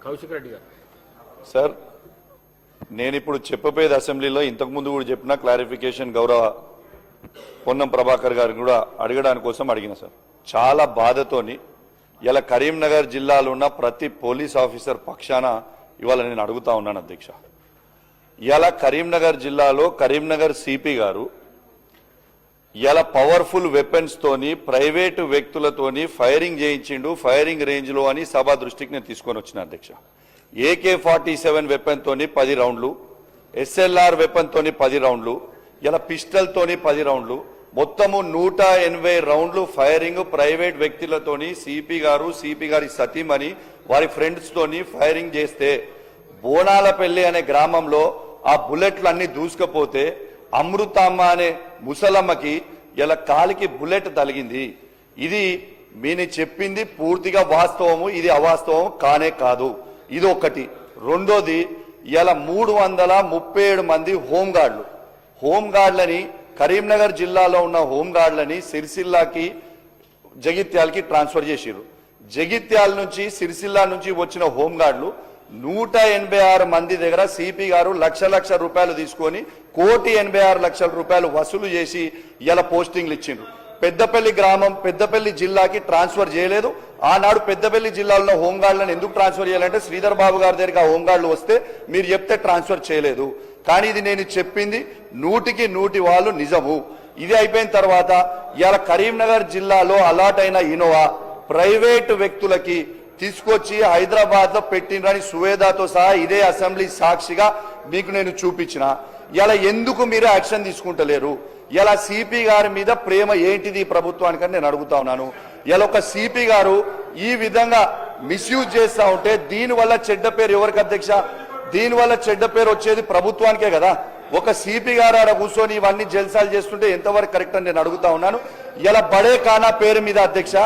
కౌశిక్ రెడ్డి గారు. సార్, నేను ఇప్పుడు చెప్పబోయేది అసెంబ్లీలో ఇంతకు ముందు కూడా చెప్పిన క్లారిఫికేషన్ గౌరవ పొన్నం ప్రభాకర్ గారిని కూడా అడగడానికి కోసం అడిగిన సార్. చాలా బాధతోని ఇలా కరీంనగర్ జిల్లాలో ఉన్న ప్రతి పోలీస్ ఆఫీసర్ పక్షాన ఇవాళ నేను అడుగుతా ఉన్నాను అధ్యక్ష. ఇలా కరీంనగర్ జిల్లాలో కరీంనగర్ సిపి గారు ఇలా పవర్ఫుల్ వెపన్స్ తోని ప్రైవేటు వ్యక్తులతోని ఫైరింగ్ చేయించిండు ఫైరింగ్ రేంజ్ లో అని సభ దృష్టికి నేను తీసుకొని వచ్చిన అధ్యక్ష. AK-47 వెపన్ తోని 10 రౌండ్లు, SLR వెపన్ తోని 10 రౌండ్లు, ఇలా పిస్టల్ తోని 10 రౌండ్లు, మొత్తము 180 రౌండ్లు ఫైరింగ్ ప్రైవేట్ వ్యక్తులతోని సిపి గారు సిపి గారి సతీమణి వారి ఫ్రెండ్స్ తోని ఫైరింగ్ చేస్తే బోనాలపల్లి అనే గ్రామంలో ఆ బుల్లెట్లు అన్ని దూసుకపోతే అమృతమ్మ అనే ముసలమ్మకి ఇలా కాలికి బుల్లెట్ తగిలింది. ఇది మీరు చెప్పింది పూర్తిగా వాస్తవము, ఇది అవాస్తవం కానే కాదు. ఇది ఒకటి. రెండోది, ఇలా 337 మంది హోంగార్డులని కరీంనగర్ జిల్లాలో ఉన్న హోంగార్డులని సిరిసిల్లాకి జగిత్యాలకి ట్రాన్స్ఫర్ చేసిరు. జగిత్యాల నుంచి సిరిసిల్లా నుంచి వచ్చిన హోంగార్డులు 186 మంది దగ్గర సిపి గారు లక్ష రూపాయలు తీసుకొని 1,86,00,000 రూపాయలు వసూలు చేసి ఇలా పోస్టింగ్లు ఇచ్చిండ్రు. పెద్దపల్లి గ్రామం పెద్దపల్లి జిల్లాకి ట్రాన్స్ఫర్ చేయలేదు. ఆనాడు పెద్దపల్లి జిల్లాలో హోంగార్డులను ఎందుకు ట్రాన్స్ఫర్ చేయాలంటే శ్రీధర్ బాబు గారి దగ్గరికి ఆ హోంగార్డులు వస్తే మీరు చెప్తే ట్రాన్స్ఫర్ చేయలేదు. కానీ ఇది నేను చెప్పింది 100కి 100 వాళ్ళు నిజము. ఇది అయిపోయిన తర్వాత ఇలా కరీంనగర్ జిల్లాలో అలాట్ అయిన ఇనోవా ప్రైవేటు వ్యక్తులకి తీసుకొచ్చి హైదరాబాద్ లో పెట్టినని సువేదాతో సహా ఇదే అసెంబ్లీ సాక్షిగా మీకు నేను చూపించిన. ఇలా ఎందుకు మీరు యాక్షన్ తీసుకుంటలేరు? ఇలా సిపి గారి మీద ప్రేమ ఏంటిది ప్రభుత్వానికని నేను అడుగుతా ఉన్నాను. ఇలా ఒక సిపి గారు ఈ విధంగా మిస్యూజ్ చేస్తా ఉంటే దీనివల్ల చెడ్డ పేరు ఎవరికి అధ్యక్ష? దీనివల్ల చెడ్డ పేరు వచ్చేది ప్రభుత్వానికే కదా. ఒక సిపి గారు ఆడ కూర్చొని ఇవన్నీ జల్సాలు చేస్తుంటే ఎంతవరకు కరెక్ట్ అని నేను అడుగుతా ఉన్నాను. ఇలా బడే ఖానా పేరు మీద అధ్యక్ష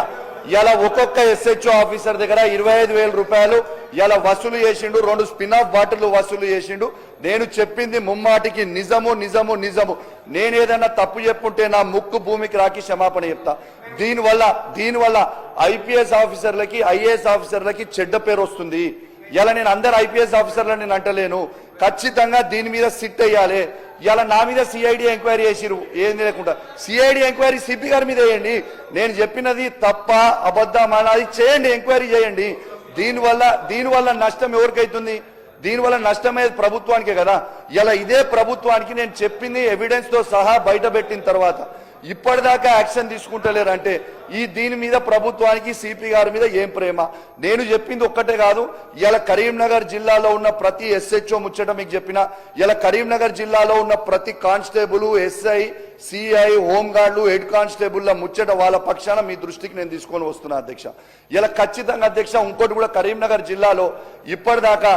ఇలా ఒక్కొక్క SHO ఆఫీసర్ దగ్గర 25,000 రూపాయలు ఇలా వసూలు చేసిండు. 2 స్పిన్ ఆఫ్ బాటిల్ వసూలు చేసిండు. నేను చెప్పింది ముమ్మాటికి నిజము. నేను ఏదైనా తప్పు చెప్పుంటే నా ముక్కు భూమికి రాకి క్షమాపణ చెప్తా. దీనివల్ల IPS ఆఫీసర్లకి IAS ఆఫీసర్లకి చెడ్డ పేరు వస్తుంది. ఇలా నేను అందరు IPS ఆఫీసర్లను నేను అంటలేను. ఖచ్చితంగా దీని మీద సిట్ అయ్యాలి. ఇలా నా మీద CID ఎంక్వైరీ చేసిరు, ఏం లేకుండా CID ఎంక్వైరీ సిపి గారి మీద వేయండి. నేను చెప్పినది తప్ప అబద్ధమా అది చేయండి, ఎంక్వైరీ చేయండి. దీనివల్ల నష్టం ఎవరికైతుంది? దీనివల్ల నష్టమయ్యేది ప్రభుత్వానికే కదా. ఇలా ఇదే ప్రభుత్వానికి నేను చెప్పింది ఎవిడెన్స్ తో సహా బయట పెట్టిన తర్వాత ఇప్పటిదాకా యాక్షన్ తీసుకుంటలేరంటే దీని మీద ప్రభుత్వానికి సిపి గారి మీద ఏం ప్రేమ? నేను చెప్పింది ఒక్కటే కాదు, ఇలా కరీంనగర్ జిల్లాలో ఉన్న ప్రతి SHO ముచ్చట మీకు చెప్పిన. ఇలా కరీంనగర్ జిల్లాలో ఉన్న ప్రతి కానిస్టేబుల్, SI, CI, హోంగార్డులు, హెడ్ కానిస్టేబుల్ల ముచ్చట వాళ్ళ పక్షాన మీ దృష్టికి నేను తీసుకొని వస్తున్నా అధ్యక్ష. ఇలా ఖచ్చితంగా అధ్యక్ష ఇంకోటి కూడా కరీంనగర్ జిల్లాలో ఇప్పటిదాకా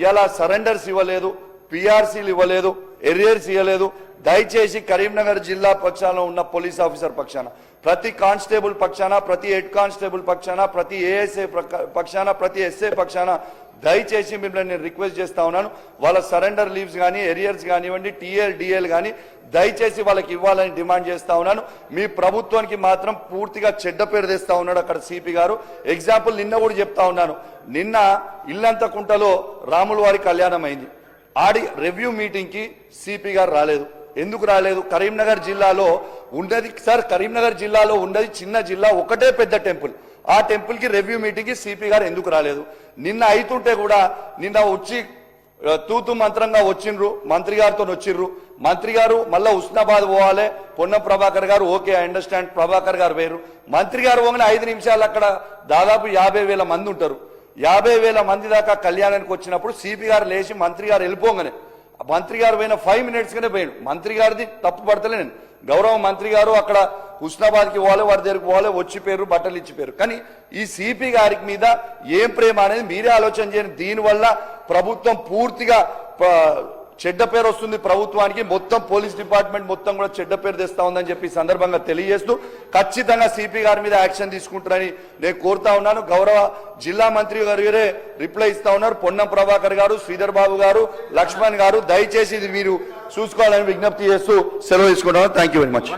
ఇలా సరెండర్స్ ఇవ్వలేదు, PRCలు ఇవ్వలేదు, ఎరియర్స్ ఇవ్వలేదు. దయచేసి కరీంనగర్ జిల్లా పక్షాన ఉన్న పోలీస్ ఆఫీసర్ పక్షాన, ప్రతి కానిస్టేబుల్ పక్షాన, ప్రతి హెడ్ కానిస్టేబుల్ పక్షాన, ప్రతి ASA పక్షాన, ప్రతి SA పక్షాన దయచేసి మిమ్మల్ని నేను రిక్వెస్ట్ చేస్తా ఉన్నాను. వాళ్ళ సరెండర్ లీవ్స్ కానీ ఎరియర్స్ కానివ్వండి, TL, DL కానీ దయచేసి వాళ్ళకి ఇవ్వాలని డిమాండ్ చేస్తా ఉన్నాను. మీ ప్రభుత్వానికి మాత్రం పూర్తిగా చెడ్డ పేరు తెస్తా ఉన్నాడు అక్కడ సిపి గారు. ఎగ్జాంపుల్ నిన్న కూడా చెప్తా ఉన్నాను. నిన్న ఇల్లంతకుంటలో రాముల వారి కళ్యాణం అయింది. ఆడి రివ్యూ మీటింగ్ కి సిపి గారు రాలేదు. ఎందుకు రాలేదు? కరీంనగర్ జిల్లాలో ఉండేది సార్, కరీంనగర్ జిల్లాలో ఉండేది చిన్న జిల్లా, ఒకటే పెద్ద టెంపుల్. ఆ టెంపుల్ కి రివ్యూ మీటింగ్ కి సిపి గారు ఎందుకు రాలేదు? నిన్న అయితుంటే కూడా నిన్న వచ్చి తూతు మంత్రంగా వచ్చిండ్రు, మంత్రి గారితో వచ్చిండ్రు. మంత్రి గారు మళ్ళా హుస్నాబాద్ పోవాలి, పొన్నం ప్రభాకర్ గారు ఓకే ఐ అండర్స్టాండ్, ప్రభాకర్ గారు వేరు. మంత్రి గారు పోగానే 5 నిమిషాలు అక్కడ దాదాపు 50,000 మంది ఉంటారు. 50,000 మంది దాకా కళ్యాణానికి వచ్చినప్పుడు సిపి గారు లేచి మంత్రి గారు వెళ్ళిపోగానే మంత్రి గారు పోయిన 5 మినిట్స్ గానే పోయాడు. మంత్రి గారిది తప్పు పడతలే నేను. గౌరవ మంత్రి గారు అక్కడ హుస్నాబాద్కి పోవాలి, వారి దగ్గరికి పోవాలి, వచ్చిపోయారు, బట్టలు ఇచ్చిపోయారు. కానీ ఈ సిపి గారి మీద ఏం ప్రేమ అనేది మీరే ఆలోచన చేయండి. దీనివల్ల ప్రభుత్వం పూర్తిగా చెడ్డ పేరు వస్తుంది ప్రభుత్వానికి. మొత్తం పోలీస్ డిపార్ట్మెంట్ మొత్తం కూడా చెడ్డ పేరు తెస్తా ఉందని చెప్పి సందర్భంగా తెలియజేస్తూ ఖచ్చితంగా సిపి గారి మీద యాక్షన్ తీసుకుంటారని నేను కోరుతా ఉన్నాను. గౌరవ జిల్లా మంత్రి గారు రిప్లై ఇస్తా ఉన్నారు. పొన్నం ప్రభాకర్ గారు, శ్రీధర్ బాబు గారు, లక్ష్మణ్ గారు దయచేసి ఇది మీరు చూసుకోవాలని విజ్ఞప్తి చేస్తూ సెలవు తీసుకుంటాను. Thank you very much.